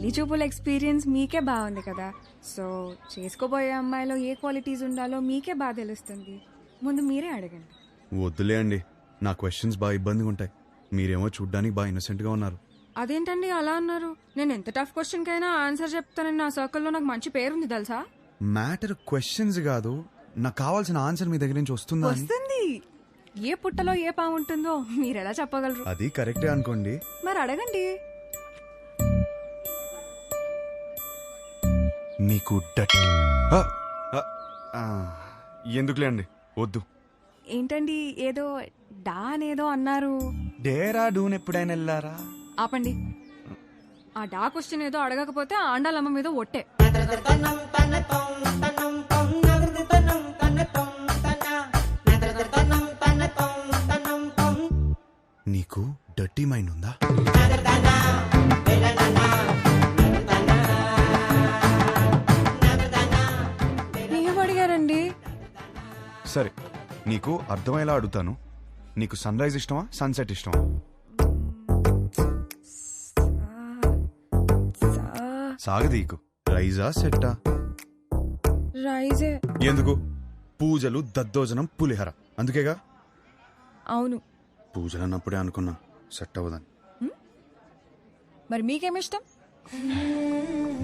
పెళ్లి చూపుల ఎక్స్పీరియన్స్ మీకే బాగుంది కదా, సో చేసుకోబోయే అమ్మాయిలో ఏ క్వాలిటీస్ ఉండాలో మీకే బాగా తెలుస్తుంది. ముందు మీరే అడగండి. వద్దులే అండి, నా క్వశ్చన్స్ బాగా ఇబ్బందిగా ఉంటాయి. మీరేమో చూడ్డానికి బాగా ఇన్నోసెంట్ గా ఉన్నారు. అదేంటండి అలా అన్నారు? నేను ఎంత టఫ్ క్వశ్చన్ కైనా ఆన్సర్ చెప్తానని నా సర్కిల్లో నాకు మంచి పేరుంది తెలుసా. మ్యాటర్ క్వశ్చన్స్ కాదు, నాకు కావాల్సిన ఆన్సర్ మీ దగ్గర నుంచి వస్తుందా అని. వస్తుంది. ఏ పుట్టలో ఏ పాము ఉంటుందో మీరు ఎలా చెప్పగలరు? అది కరెక్టే అనుకోండి. మరి అడగండి. మీకు ఎందుకులే అండి, వద్దు. ఏంటండి ఏదో డా అనేదో అన్నారు? డేరా డూన్ ఎప్పుడైనా వెళ్ళారా? ఆపండి. ఆ డా క్వశ్చన్ ఏదో అడగకపోతే ఆండాలమ్మ మీద ఒట్టే. నీకు డర్టీ మైండ్ ఉందా? ఏం అడిగారండి? సరే, నీకు అర్థమయ్యేలా అడుగుతాను. నీకు సన్ రైజ్ ఇష్టమా, సన్సెట్ ఇష్టమా? సాగదీకు. రైజా సెట్టా? రైజే. ఎందుకు? పూజలు, దద్దోజనం, పులిహర అందుకేగా. అవును. పూజలు అన్నప్పుడే అనుకున్నా సెట్ అవ్వదని. మరి మీకేమిష్టం?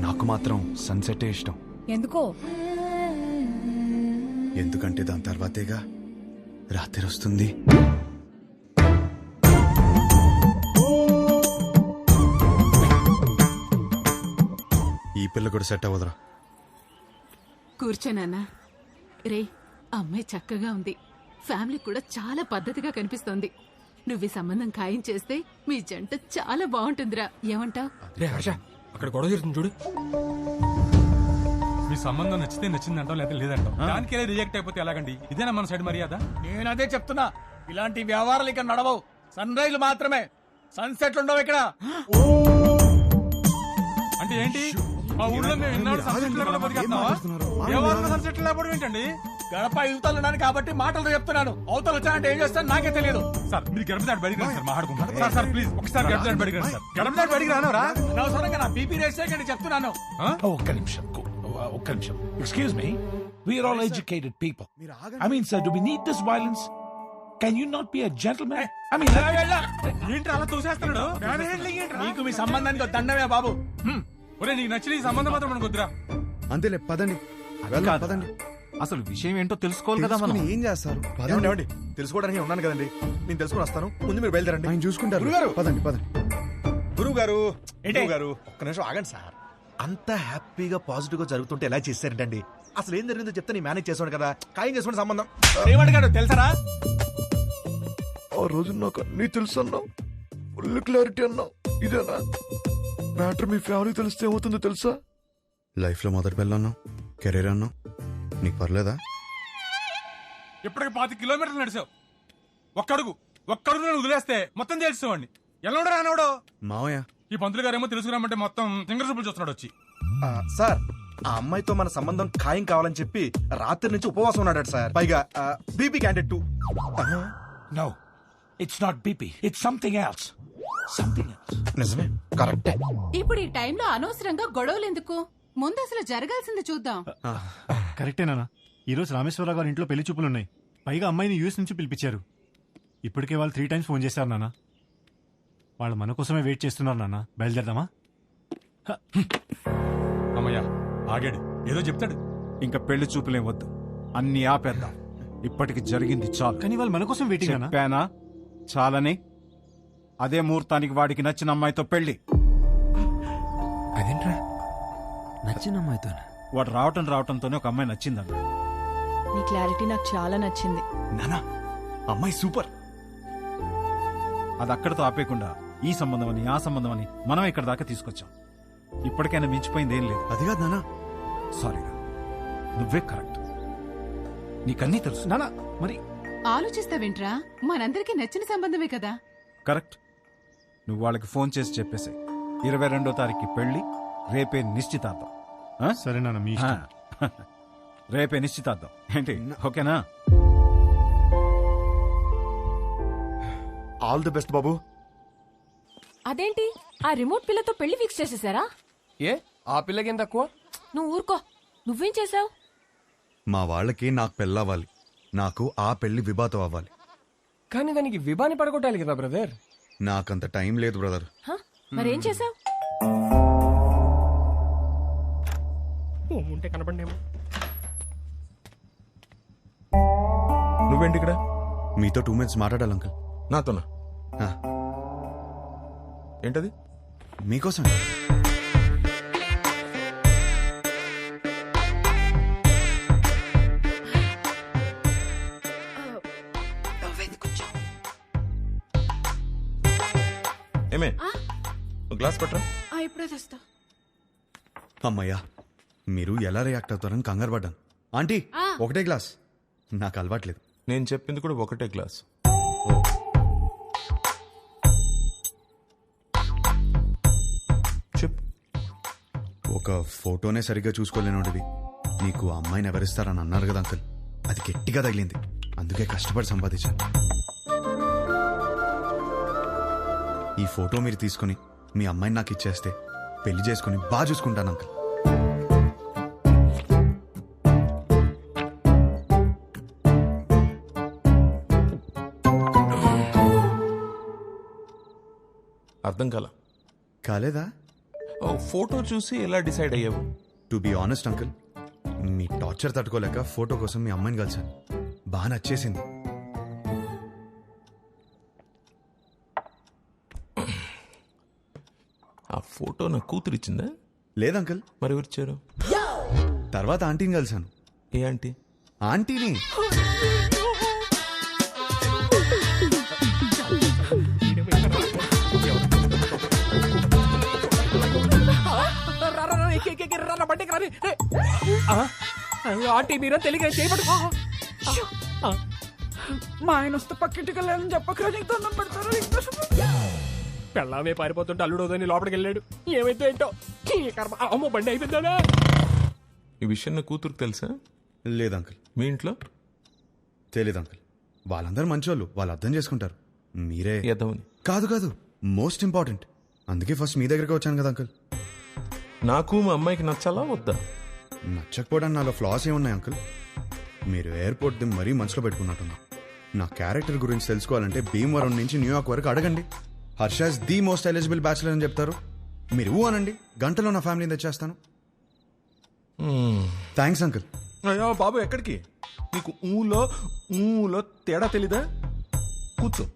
నాకు మాత్రం సన్సెటే ఇష్టం. ఎందుకో? ఎందుకంటే దాని తర్వాతేగా రాత్రి వస్తుంది. ఈ పిల్ల కూడా సెట్ అవ్వదురా. కూర్చోనన్నా. రే, అమ్మాయి చక్కగా ఉంది, ఫ్యామిలీ కూడా చాలా పద్ధతిగా కనిపిస్తోంది. నువ్వు ఈ సంబంధం ఖాయం చేస్తే మీ జంట చాలా బాగుంటుందిరా. ఏమంటావ్? రే హర్ష, అక్కడ గొడవ జరుగుతుంది చూడు. మీ సంబంధం నచ్చితే నచ్చిందంటాం, లేదా లేదంటాం. దానికే రిజెక్ట్ అయిపోతే ఎలాగండి? ఇదేనా మన సైడ్ మర్యాద? నేను అదే చెప్తున్నా, ఇలాంటి వ్యవహారాలు ఇక్కడ నడవవు. సన్ రైజ్ మాత్రమే, సన్సెట్లు ఉండవు ఇక్కడ. అంటే ఏంటి? మా ఊళ్ళో మేము ఇన్నాడు సన్సెట్ లేకుండా బతికేస్తున్నావా? ఎవరు సన్సెట్ లేకపోవడం ఏంటండి? గడప యువతలున్నాను కాబట్టి మాటలు చెప్తున్నాను. అవతలు వచ్చానంటే ఏం చేస్తాను నాకే తెలియదు. సార్ మీరు గడప దాటి బడికి రండి సార్, మాట్లాడుకుంటారు. సార్ సార్ ప్లీజ్ ఒకసారి గడప దాటి బడికి రండి సార్. గడప దాటి బడికి రానవరా? అనవసరంగా నా బీపీ రేస్ చేయకండి చెప్తున్నాను. ఒక్క నిమిషం. Excuse me. We are all educated people. I mean, sir, do we need this violence? Can you not be a gentleman? I mean, ఏంటి అలా తోసేస్తున్నాడు? నీకు మీ సంబంధానికి ఒక దండమే బాబు. ఒరే నీకు నచ్చిన ఈ సంబంధం మాత్రం మనకు వద్దురా. అంతేలే, పదండి. పదండి. అసలు విషయం ఏంటో తెలుసుకోవాలి కదా మనం. ఏం చేస్తారు? ఏమండి, తెలుసుకోవడానికి ఉన్నాను కదండి, నేను తెలుసుకుని వస్తాను. ముందు మీరు బయలుదేరండి. ఆయన చూసుకుంటారు. గురుగారు, పదండి పదండి. గురువు గారు ఒక్క నిమిషం ఆగండి సార్. అంత హ్యాపీగా పాజిటివ్ గా జరుగుతుంటే ఎలా చేశారంటండి? అసలు ఏం జరిగిందో చెప్తే నేను మేనేజ్ చేసాను కదా. ఖాయం చేసుకోండి సంబంధం. ఏమడిగాడు తెలుసరా? ఆ రోజు నాకు అన్నీ తెలుసు అన్నావు, ఫుల్ క్లారిటీ అన్నావు. ఇదేనా మ్యాటర్? మీ ఫ్యామిలీ తెలిస్తే ఏమవుతుందో తెలుసా? లైఫ్ లో మొదటి పిల్ల అన్నావు, కెరీర్ అన్నావు, నీకు పర్లేదా? ఇప్పటికి 5 కిలోమీటర్లు నడిచావు. ఒక్కడుగు నేను వదిలేస్తే మొత్తం తెలుసుకోండి. ఎలా రానవడో మావయ్య. ఈ పంతులు గారేమో తెలుసుకురామంటే మొత్తం ఫింగర్ చూపులు చూస్తున్నాడు వచ్చి. సార్, ఆ అమ్మాయితో మన సంబంధం ఖాయం కావాలని చెప్పి రాత్రి నుంచి ఉపవాసం ఉన్నాడు సార్. పైగా BP candidate 2. no. It's not BP. It's something else. Something else. నిజమే, కరెక్టే. ఇప్పుడు ఈ టైంలో అనవసరంగా గొడవలు ఎందుకు? ముందు అసలు జరగాల్సింది చూద్దాం. కరెక్టేనా? ఈరోజు రామేశ్వరరావు గారి ఇంట్లో పెళ్లి చూపులున్నాయి. పైగా అమ్మాయిని యూఎస్ నుంచి పిలిపించారు. ఇప్పటికే వాళ్ళు 3 times ఫోన్ చేశారు నాన్న. వాళ్ళు మన కోసమే వెయిట్ చేస్తున్నారు నాన్న. బయలుదేరదామా? అమ్మయ్యా ఆగాడు, ఏదో చెప్తాడు. ఇంకా పెళ్లి చూపులేం వద్దు, అన్ని ఆపేద్దాం. ఇప్పటికి జరిగింది చాలు. కానీ వాళ్ళు మన కోసం వెయిటింగ్ అన్నా. చెప్పానా చాలని? అదే ముహూర్తానికి వాడికి నచ్చిన అమ్మాయితో పెళ్లి. అదేంట్రా నచ్చిన అమ్మాయితో? వాడు రావటంతోనే ఒక అమ్మాయి నచ్చిందన్న. నీ క్లారిటీ నాకు చాలా నచ్చింది. నానా, అమ్మాయి సూపర్. అది అక్కడితో ఆపేయకుండా ఈ సంబంధం అని ఆ సంబంధం అని మనం ఇక్కడ దాకా తీసుకొచ్చాం. ఇప్పటికైనా మించిపోయింది ఏం లేదు. అది కాదు నానా. సారీరా, నువ్వే కరెక్ట్. నీకన్నీ తెలుసు నానా. మరి ఆలోచిస్తావేంట్రా? మనందరికీ నచ్చిన సంబంధమే కదా. కరెక్ట్. నువ్వు వాళ్ళకి ఫోన్ చేసి చెప్పేసి 22వ తారీఖు పెళ్లి, రేపే నిశ్చితార్థం. సరే నాన్న, మీ ఇష్టం. రేపే నిశ్చితార్థం ఏంటి? ఓకేనా? ఆల్ ది బెస్ట్ బాబు. అదేంటి ఆ రిమోట్ పిల్లతో పెళ్లి ఫిక్స్ చేసేసారా? ఏ ఆ పిల్లకి ఏం తక్కువ? నువ్వు ఊరుకో. నువ్వేం చేసావు? మా వాళ్ళకి నాకు పెళ్ళవ్వాలి, నాకు ఆ పెళ్లి విభాతం అవ్వాలి. కానీ దానికి విభాని పడగొట్టాలి కదా బ్రదర్. నాకంత టైం లేదు బ్రదర్. మరేం చేసావు? ఉంటే కనపడేమో. నువ్వేంటి ఇక్కడ? మీతో 2 minutes మాట్లాడాలి అంకుల్. నాతోనా? ఏంటది? మీకోసం. ఏమే గ్లాస్ పట్టరా. ఇప్పుడే తెస్తా. అమ్మయ్యా, మీరు ఎలా రియాక్ట్ అవుతారని కంగారు పడ్డాను. ఆంటీ, ఒకటే గ్లాస్. నాకు అలవాట్లేదు. నేను చెప్పింది కూడా ఒకటే గ్లాస్. చెప్పు. ఒక ఫోటోనే సరిగ్గా చూసుకోలేనోడివి నీకు ఆ అమ్మాయిని ఎవరిస్తారని అన్నారు కదా అంకుల్. అది గట్టిగా తగిలింది, అందుకే కష్టపడి సంపాదించాను. ఈ ఫోటో మీరు తీసుకుని మీ అమ్మాయిని నాకు ఇచ్చేస్తే పెళ్లి చేసుకుని బాగా చూసుకుంటాను అంకుల్. అర్థం కాలేదా? ఫోటో చూసి ఎలా డిసైడ్ అయ్యావు? To be honest uncle, me torture తట్టుకోలేక ఫోటో కోసం మీ అమ్మాయిని కలిసాను. బాగా నచ్చేసింది. ఆ ఫోటో నా కూతురు ఇచ్చిందా? లేదంకుల్. మరి ఎవరిచ్చారు? తర్వాత ఆంటీని కలిసాను. ఏ ఆంటీ? ఆంటీని. ఆంటీ మీరా తెలియక చేయబడు. మా ఆయన వస్తే పక్కింటికి వెళ్ళాలని చెప్పకరా, నీకు దండం పెడతారు. పెళ్ళామే పారిపోతుంటే అల్లుడోదని లోపలికి వెళ్ళాడు. ఏమైతే ఏంటో అమ్మో బండి అయిపోయిందా. ఈ విషయం నా కూతురుకు తెలుసా? లేదంకుల్. మీ ఇంట్లో? తెలీదు అంకుల్. వాళ్ళందరూ మంచోళ్ళు, వాళ్ళు అర్థం చేసుకుంటారు. మీరే ఎదవని. కాదు కాదు, మోస్ట్ ఇంపార్టెంట్. అందుకే ఫస్ట్ మీ దగ్గరికి వచ్చాను కదా అంకుల్. నాకు మా అమ్మాయికి నచ్చాలా వద్దా? నచ్చకపోవడానికి నాలో ఫ్లాస్ ఏమున్నాయి అంకుల్? మీరు ఎయిర్పోర్ట్ ది మరీ మనసులో పెట్టుకున్నట్టున్నా. నా క్యారెక్టర్ గురించి తెలుసుకోవాలంటే భీమవరం నుంచి న్యూయార్క్ వరకు అడగండి. Harsha's the most eligible bachelor అని చెప్తారు. మీరు ఊ అనండి, గంటలో నా ఫ్యామిలీని తెచ్చేస్తాను. Thanks uncle. అయ్యో బాబు, ఎక్కడికి? నీకు ఊలో తేడా తెలీదా? కూర్చో.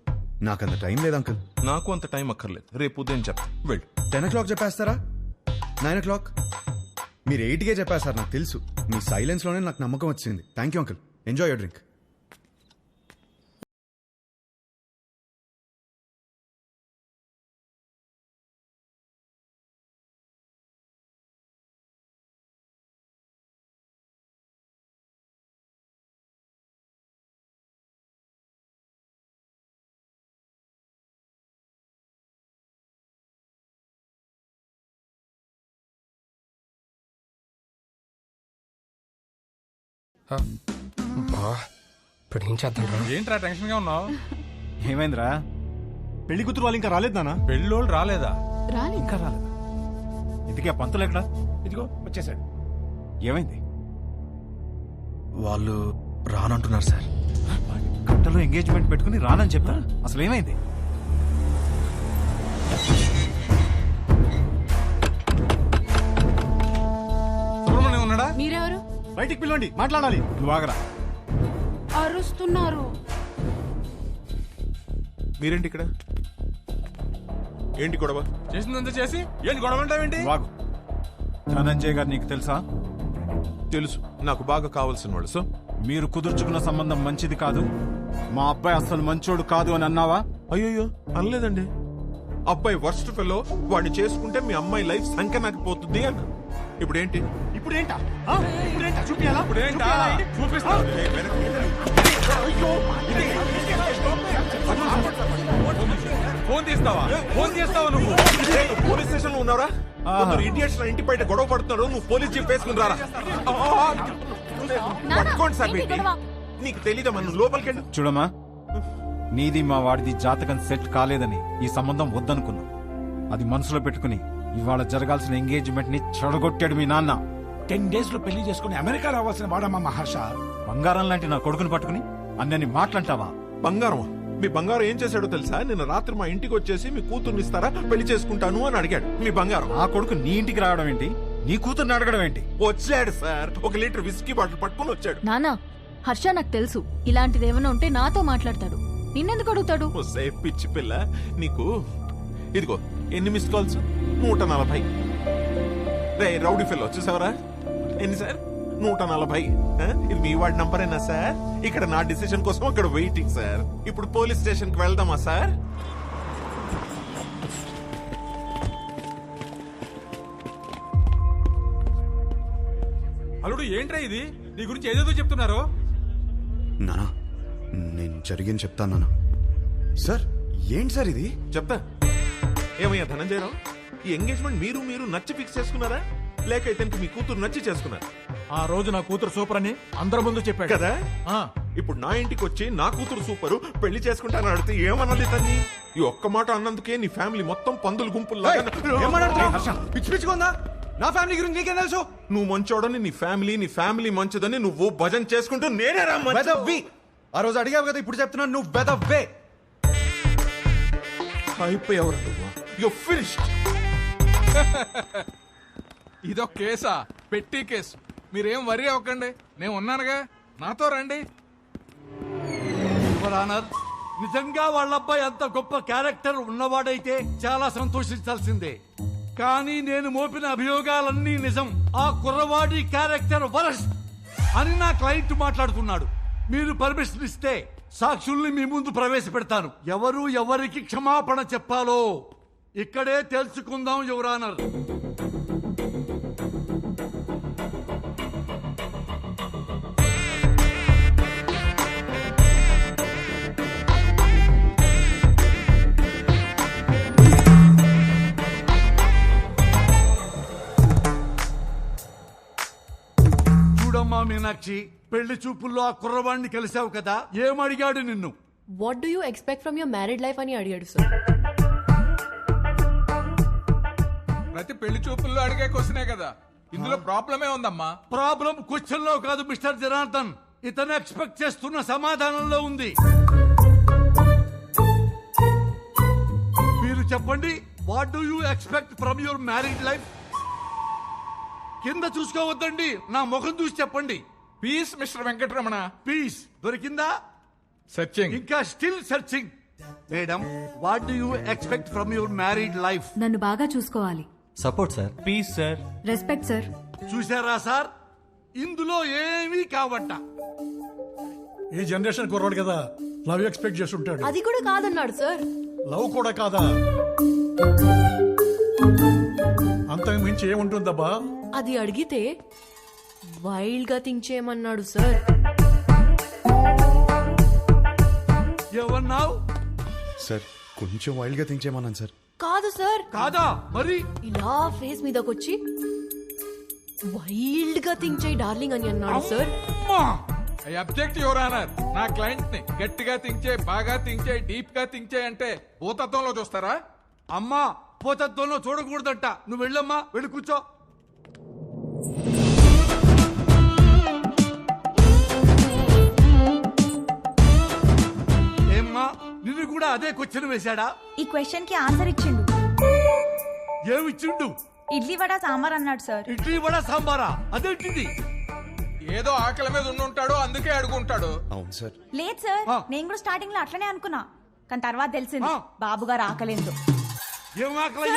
నాకంత టైం లేదు అంకుల్. నాకు అంత టైం అక్కర్లేదు. రేపు ఉదయం చెప్తా. వెళ్ళు. 10 o'clock చెప్పేస్తారా? 9 o'clock? మీరు 8కే చెప్పేస్తారు, నాకు తెలుసు. మీ సైలెన్స్లోనే నాకు నమ్మకం వచ్చింది. Thank you uncle. Enjoy your drink. ఇప్పుడు ఏం చేద్దాం రా? ఏంట్రా టెన్షన్ గా ఉన్నావు? ఏమైందిరా? పెళ్లి కూతురు వాళ్ళు ఇంకా రాలేదు నాన్న. పెళ్ళోళ్ళు రాలేదా? ఇంకా రాలేదా? ఇంతకీ ఆ పంతులు ఎక్కడా? ఇదిగో వచ్చేసాడు. ఏమైంది? వాళ్ళు రానంటున్నారు సార్. గంటలో ఎంగేజ్మెంట్ పెట్టుకుని రానని చెప్తా. అసలు ఏమైంది? సుబ్రహ్మణ్యం ఉన్నాడా? మీరెవరు? బయటికి పిలవండి, మాట్లాడాలి. నువ్వు ఆగరా. అరుస్తున్నారు. మీరేంటి ఇక్కడ? ఏంటి గొడవ? చేసిందంతా చేసి ఏంటి గొడవ అంటావేంటి? వాగు. ధనంజయ్ గారు నీకు తెలుసా? తెలుసు, నాకు బాగా కావాల్సిన వాళ్ళు. సో మీరు కుదుర్చుకున్న సంబంధం మంచిది కాదు, మా అబ్బాయి అసలు మంచోడు కాదు అని అన్నావా? అయ్యో అనలేదండి. అబ్బాయి వర్స్ట్ ఫెలో, వాడిని చేసుకుంటే మీ అమ్మాయి లైఫ్ సంఖ్య నాకు పోతుంది అన్న. ఇప్పుడేంటి? ఇప్పుడేంటా? చూపియాలా? ఇప్పుడేంటా? చూపిస్తా. ఫోన్ తీస్తావా? ఫోన్ చేస్తావా నువ్వు? పోలీస్ స్టేషన్ లో ఉన్నారా? ఇడియట్స్ ఇంటి బయట గొడవ పడుతున్నాడు. నువ్వు పోలీస్ జీప్ వేసుకుని రారా. పట్టుకోండి సార్. నీకు తెలీదా? మనం లోపలికి వెళ్ళి చూడమ్మా, నీది మా వాడిది జాతకం సెట్ కాలేదని ఈ సంబంధం వద్దనుకున్నాం. అది మనసులో పెట్టుకుని ఇవాళ జరగాల్సిన ఎంగేజ్మెంట్ ని చెడగొట్టాడు మీ నాన్న. 10 days లో పెళ్లి చేసుకుని అమెరికా రావాల్సిన వాడమ్మా మహర్ష. బంగారం లాంటి నా కొడుకుని పట్టుకుని అన్నని మాట్లాంటావా? బంగారం? మీ బంగారం ఏం చేశాడో తెలుసా? నిన్న రాత్రి మా ఇంటికి వచ్చేసి మీ కూతుర్ని ఇస్తారా, పెళ్లి చేసుకుంటాను అని అడిగాడు. మీ బంగారం. ఆ కొడుకు నీ ఇంటికి రావడం ఏంటి, నీ కూతుర్ని అడగడం ఏంటి? వచ్చాడు సార్, 1 లీటర్ విస్కీ బాటిల్ పట్టుకుని వచ్చాడు. నానా, హర్ష నాకు తెలుసు ఇలాంటిది ఏమైనా ఉంటే నాతో మాట్లాడతాడు, నిన్నెందుకు అడుగుతాడు? ఒసే పిచ్చి పిల్ల, నీకు ఇదిగో ఎన్ని మిస్డ్ కాల్స్? 140. రే రౌడీ ఫిల్ వచ్చేసావరా? ఎన్ని సార్? 140. ఇది మీ వాడి నంబరేనా సార్? ఇక్కడ నా డిసిషన్ కోసం అక్కడ వెయిటింగ్ సార్. ఇప్పుడు పోలీస్ స్టేషన్ కి వెళ్దామా సార్? అల్లుడు ఏంట్రా ఇది? నీ గురించి ఏదేదో చెప్తున్నారు. నానా నేను జరిగింది చెప్తాను నానా. సార్ ఏంటి సార్ ఇది? చెప్తా. ఏమయ్యా ధనంజయరావు, ఈ ఎంగేజ్మెంట్ మీరు నచ్చి ఫిక్స్ చేసుకున్నారా, లేక ఇతనికి మీ కూతురు నచ్చి చేసుకున్నారా? ఆ రోజు నా కూతురు సూపర్ అని అందరి ముందు చెప్పాడు కదా. ఇప్పుడు నా ఇంటికి వచ్చి నా కూతురు సూపరు, పెళ్లి చేసుకుంటానని అడిగితే ఏమన్నది తన్ని? ఈ ఒక్క మాట అన్నందుకే నీ ఫ్యామిలీ మొత్తం పందులు గుంపుల్లా. పిచ్చి పిచ్చుకుందా? నా ఫ్యామిలీ గురించి నీకేం తెలుసు? నువ్వు మంచోడని నీ ఫ్యామిలీ మంచిదని నువ్వు భజన చేసుకుంటూ నేనే వెదవ్వి. ఆ రోజు అడిగావు కదా, ఇప్పుడు చెప్తున్నాను నువ్వు వెదవ్వే. అయిపోయావు నువ్వు. You finished. ఇదొక కేసా? పెట్టి కేసు. మీరేం వరి అవ్వకండి, నేను ఉన్నానుగా, నాతో రండి. నిజంగా వాళ్ళ అబ్బాయి అంత గొప్ప క్యారెక్టర్ ఉన్నవాడైతే చాలా సంతోషించాల్సిందే. కానీ నేను మోపిన అభియోగాలన్నీ నిజం. ఆ కుర్రవాడి క్యారెక్టర్ వరస్ట్ అని నా క్లయింట్ మాట్లాడుతున్నాడు. మీరు పర్మిషన్ ఇస్తే సాక్షుల్ని మీ ముందు ప్రవేశపెడతాను. ఎవరు ఎవరికి క్షమాపణ చెప్పాలో ఇక్కడే తెలుసుకుందాం యువర్ ఆనర్. చూడమ్మా మీనాక్షి, పెళ్లి చూపుల్లో ఆ కుర్రవాణ్ణి కలిసావు కదా, ఏమడిగాడు నిన్ను? What do you expect from your married life అని అడిగాడు సార్. ప్రతి పెళ్లి చూపుల్లో అడిగే క్వశ్చనే కదా, ఇందులో ప్రాబ్లమే ఉందమ్మా. ప్రాబ్లం క్వశ్చన్ లో కాదు మిస్టర్ జనార్దన్, ఇతను ఎక్స్పెక్ట్ చేస్తున్న సమాధానంలో ఉంది. మీరు చెప్పండి, what do you expect from your married life? కింద చూసుకోవద్దండి, నా ముఖం చూసి చెప్పండి. Peace mister Venkataramana. పీస్ దొరికిందా? సెర్చింగ్. ఇంకా still searching. Madam, what do you expect from your married life? నన్ను బాగా చూసుకోవాలి. Support sir. Peace sir. Respect sir. చూసారా సార్, ఇందులో ఏమీ కావట్ట. ఈ జనరేషన్ కుర్రాడు కదా, లవ్ ఎక్స్పెక్ట్ చేస్తుంటాడు. అది కూడా కాదన్నాడు సార్. లవ్ కూడా కాదా? అంతకు మించి ఏముంటుందబ్బా? అది అడిగితే వైల్డ్ గా థింక్ చేయమన్నాడు సార్. ఏమన్నావు? సార్ కొంచెం వైల్డ్ గా థింక్ చేయమన్నాను సార్. కాదు సార్. కాదా మరి? ఇలా ఫేస్ మీదకొచ్చి వైల్డ్ గా థింక్ చేయి డార్లింగ్ అని అన్నాడు sir. I object your honour. నా క్లయింట్ ని గట్టిగా థింక్ చేయి, బాగా థింక్ చేయి, డీప్ గా థింక్ చేయి అంటే భూతత్వంలో చూస్తారా? అమ్మా, పోతత్వంలో చూడకూడదట. నువ్వు వెళ్ళమ్మా, వెళ్ళి కూర్చో. ఏమ్మా, నిన్ను కూడా అదే క్వశ్చన్ వేశాడా? ఈ క్వశ్చన్ కి ఆన్సర్ ఇచ్చిండు. ఏమిచ్చిండు? ఇడ్లీ వడ సాంబార్ అన్నాడు సార్. ఇడ్లీ వడ సాంబారా? అదేంటిది? ఏదో ఆకలి మీద ఉండుంటాడు, అందుకే అడుగుంటాడు. అవును సార్. లేదు సార్, నేను కూడా స్టార్టింగ్ లో అట్లనే అనుకున్నా, కానీ తర్వాత తెలిసింది బాబు గారు ఆకలేదు. ఏం ఆకలి?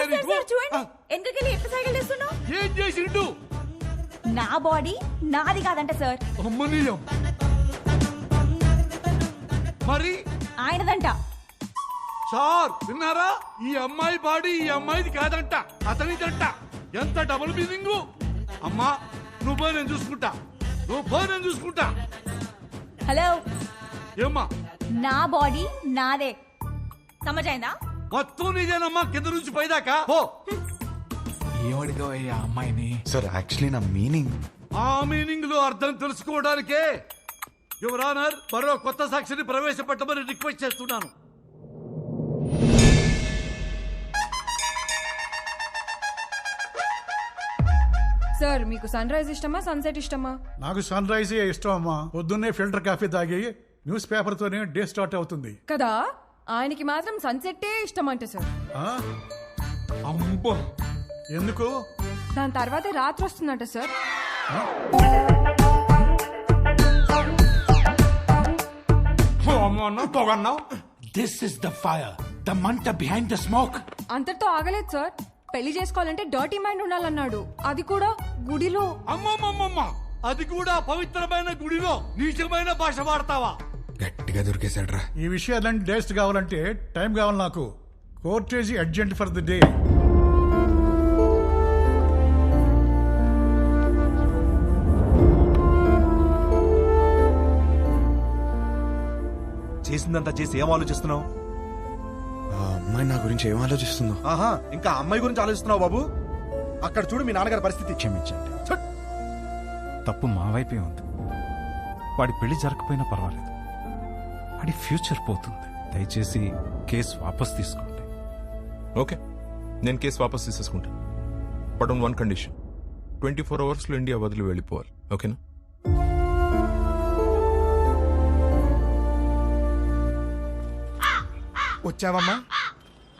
చూడండి ఎందుకెళ్ళి ఎట్లా సైకిల్ చేస్తున్నావు? ఏం చేసిండు? నా బాడీ నాది కాదంట సార్. అమ్మనీయం. మరి ఆయనదంట. సార్ విన్నారా? ఈ అమ్మాయి బాడీ ఈ అమ్మాయిది కాదంట, అతనిదంట. ఎంత డబుల్ మీనింగ్. అమ్మా నువ్వు పోయి నేను చూసుకుంటా, నువ్వు పోయి నేను చూసుకుంటా. హలో, ఏమ్మా? నా బాడీ నాదే, సమజైందా? మొత్తం నీదేనమ్మా, కింద నుంచి పైదాకా. ఓ ఏమడిగా అమ్మాయిని? సార్ యాక్చువల్లీ నా మీనింగ్. ఆ మీనింగ్ లో అర్థం తెలుసుకోవడానికే యువర్ ఆనర్ మరో కొత్త సాక్షిని ప్రవేశపెట్టమని రిక్వెస్ట్ చేస్తున్నాను. సార్ మీకు సన్ రైజ్ ఇష్టమా సన్సెట్ ఇష్టమా? నాకు సన్ రైజే ఇష్టం అమ్మా. పొద్దున్నే ఫిల్టర్ కాఫీ తాగి న్యూస్ పేపర్ తోనే డే స్టార్ట్ అవుతుంది కదా. ఆయనకి మాత్రం సన్సెట్టే ఇష్టం అంట సార్. అమ్మో, ఎందుకు? దాని తర్వాతే రాత్రి వస్తుందంట sir. This is the fire, the manta behind the smoke. అంతటితో ఆగలేదు సార్. పెళ్లి చేసుకోవాలంటే డర్టీ మైండ్ ఉండాలన్నాడు. అది కూడా గుడిలో. అమ్మమ్మమ్మమ్మ, అది కూడా పవిత్రమైన గుడిలో నీచమైన భాష వాడతావా? గట్టిగా దొరికేశాడ్రా. ఈ విషయాలన్నీ డేస్ట్ కావాలంటే టైం కావాలి నాకు. Courtesy urgent for the day. చేసిందంతా చేసి ఏం ఆలోచిస్తున్నావు? ఆ అమ్మాయి నా గురించి ఏం ఆలోచిస్తుందో. ఆహా, ఇంకా అమ్మాయి గురించి ఆలోచిస్తున్నావు బాబు? అక్కడ చూడు మీ నాన్నగారి పరిస్థితి. క్షమించండి, తప్పు మా వైపే ఉంది. వాడి పెళ్లి జరగకపోయినా పర్వాలేదు, వాడి ఫ్యూచర్ పోతుంది. దయచేసి కేసు వాపస్ తీసుకోండి. ఓకే, నేను కేసు వాపస్ తీసేసుకుంటా. బట్ ఆన్ వన్ కండిషన్, 24 అవర్స్లో ఇండియా వదిలి వెళ్ళిపోవాలి. ఓకేనా? వచ్చావమ్మా?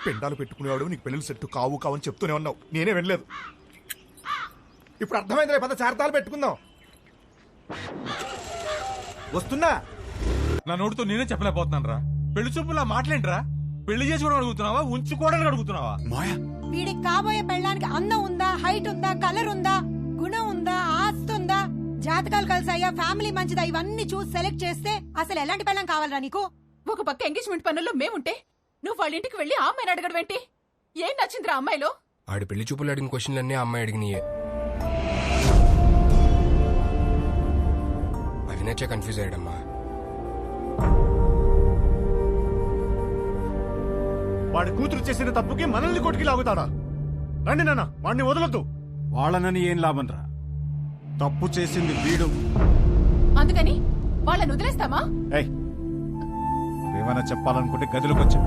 పెండాలు పెట్టుకునేవాడు నీకు పెళ్ళిళ్ళు సెట్టు కావు కావని చెప్తూనే ఉన్నావు, నేనే వెళ్ళలేదు. ఇప్పుడు అర్థమైంది, పద చార్తాలు పెట్టుకుందాం. వస్తున్నా. నా నోటితో నేనే చెప్పలేకపోతున్నాను రా. పెళ్లి చూపులా మాట్లాడరా? పెళ్లి చేసుకోవడం అడుగుతున్నావా, ఉంచుకోవడానికి అడుగుతున్నావా? వీడికి కాబోయే పెళ్ళానికి అందం ఉందా, హైట్ ఉందా, కలర్ ఉందా, గుణం ఉందా, ఆస్తి ఉందా, జాతకాలు కలిసాయా, ఫ్యామిలీ మంచిదా, ఇవన్నీ చూసి సెలెక్ట్ చేస్తే అసలు ఎలాంటి పెళ్ళం కావాలరా నీకు? ఒక పక్క ఎంగేజ్మెంట్ పనుల్లో మేముంటే నువ్వు వాళ్ళ ఇంటికి వెళ్ళి ఆ అమ్మాయిని అడగడం ఏంటి? ఏం నచ్చిందిరా అమ్మాయిలో? ఆడి పెళ్లి చూపులు అడిగిన క్వశ్చన్లన్నీ ఆ అమ్మాయి అడిగినాయే. అవి నచ్చే కన్ఫ్యూజ్ అయ్యాడమ్మా. వాడి కూతురు చేసిన తప్పుకి మనల్ని కొట్టుకి లాగుతాడా? రండి నాన్న, వాడిని వదలొద్దు. వాళ్ళనని ఏం లాభం రా, తప్పు చేసింది వీడు. అందుకని వాళ్ళని వదిలేస్తామా? ఏయ్, ఏమైనా చెప్పాలనుకుంటే గదిలోకి వచ్చా.